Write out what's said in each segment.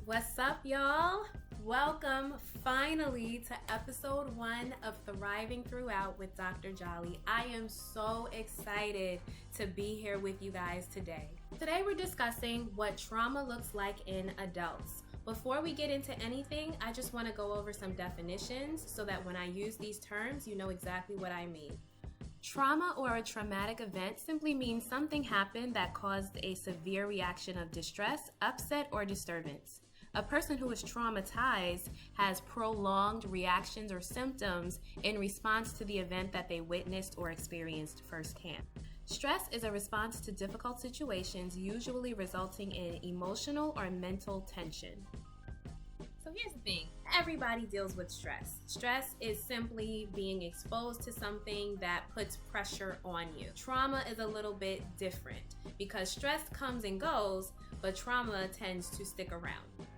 What's up, y'all? Welcome finally to episode 1 of Thriving Throughout with Dr. Jali. I am so excited to be here with you guys today. Today we're discussing what trauma looks like in adults. Before we get into anything, I just want to go over some definitions so that when I use these terms, you know exactly what I mean. Trauma or a traumatic event simply means something happened that caused a severe reaction of distress, upset, or disturbance. A person who is traumatized has prolonged reactions or symptoms in response to the event that they witnessed or experienced firsthand. Stress is a response to difficult situations, usually resulting in emotional or mental tension. So here's the thing, everybody deals with stress. Stress is simply being exposed to something that puts pressure on you. Trauma is a little bit different because stress comes and goes, but trauma tends to stick around.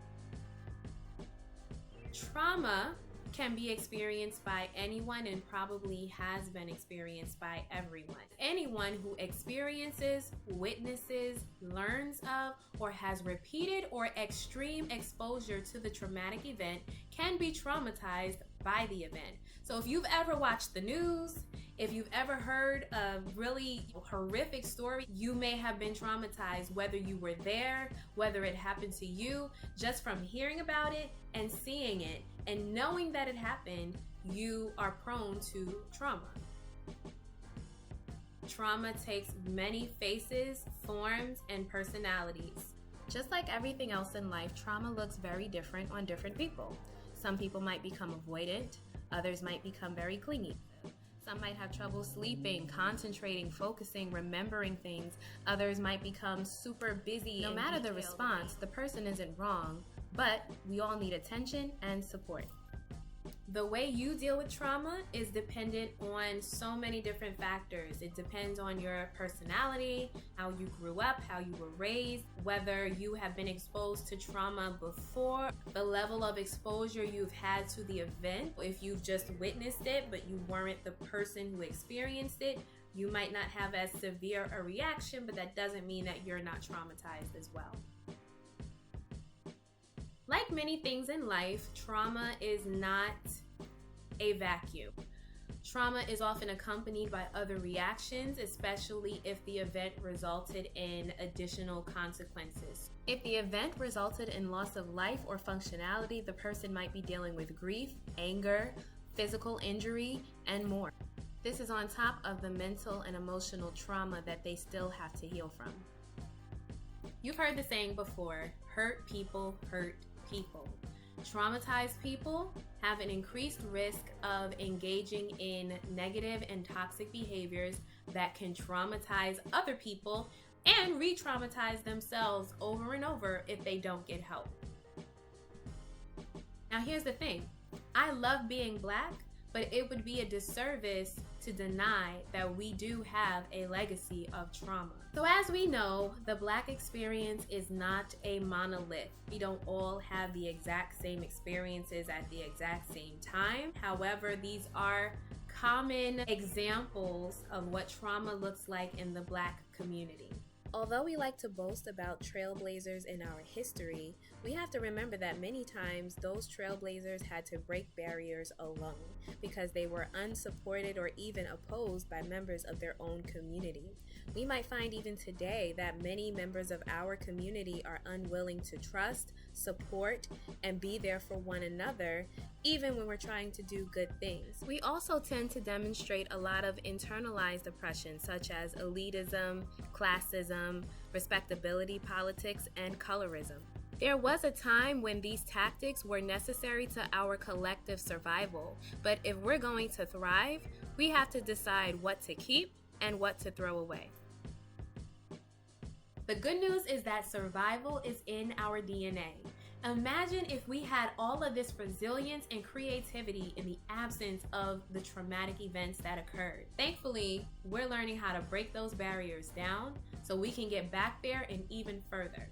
Trauma can be experienced by anyone and probably has been experienced by everyone. Anyone who experiences, witnesses, learns of, or has repeated or extreme exposure to the traumatic event can be traumatized by the event. So if you've ever watched the news, if you've ever heard a really horrific story, you may have been traumatized, whether you were there, whether it happened to you, just from hearing about it and seeing it and knowing that it happened, you are prone to trauma. Trauma takes many faces, forms, and personalities. Just like everything else in life, trauma looks very different on different people. Some people might become avoidant, others might become very clingy. Some might have trouble sleeping, concentrating, focusing, remembering things. Others might become super busy. No matter the response, the person isn't wrong, but we all need attention and support. The way you deal with trauma is dependent on so many different factors. It depends on your personality, how you grew up, how you were raised, whether you have been exposed to trauma before, the level of exposure you've had to the event. If you've just witnessed it, but you weren't the person who experienced it, you might not have as severe a reaction, but that doesn't mean that you're not traumatized as well. Like many things in life, trauma is not a vacuum. Trauma is often accompanied by other reactions, especially if the event resulted in additional consequences. If the event resulted in loss of life or functionality, the person might be dealing with grief, anger, physical injury, and more. This is on top of the mental and emotional trauma that they still have to heal from. You've heard the saying before, hurt people hurt people. Traumatized people have an increased risk of engaging in negative and toxic behaviors that can traumatize other people and re-traumatize themselves over and over if they don't get help. Now here's the thing, I love being Black, but it would be a disservice to deny that we do have a legacy of trauma. So as we know, the Black experience is not a monolith. We don't all have the exact same experiences at the exact same time. However, these are common examples of what trauma looks like in the Black community. Although we like to boast about trailblazers in our history, we have to remember that many times those trailblazers had to break barriers alone because they were unsupported or even opposed by members of their own community. We might find even today that many members of our community are unwilling to trust, support, and be there for one another, even when we're trying to do good things. We also tend to demonstrate a lot of internalized oppression, such as elitism, classism, respectability politics, and colorism. There was a time when these tactics were necessary to our collective survival, but if we're going to thrive, we have to decide what to keep and what to throw away. The good news is that survival is in our DNA. Imagine if we had all of this resilience and creativity in the absence of the traumatic events that occurred. Thankfully, we're learning how to break those barriers down so we can get back there and even further.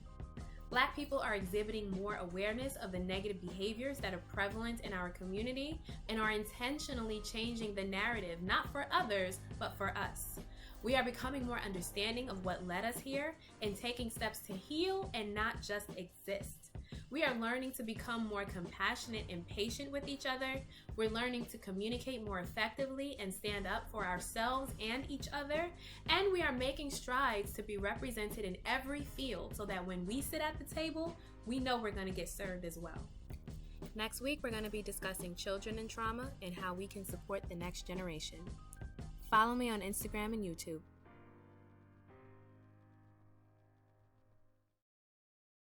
Black people are exhibiting more awareness of the negative behaviors that are prevalent in our community and are intentionally changing the narrative, not for others, but for us. We are becoming more understanding of what led us here and taking steps to heal and not just exist. We are learning to become more compassionate and patient with each other. We're learning to communicate more effectively and stand up for ourselves and each other. And we are making strides to be represented in every field so that when we sit at the table, we know we're going to get served as well. Next week, we're going to be discussing children and trauma and how we can support the next generation. Follow me on Instagram and YouTube.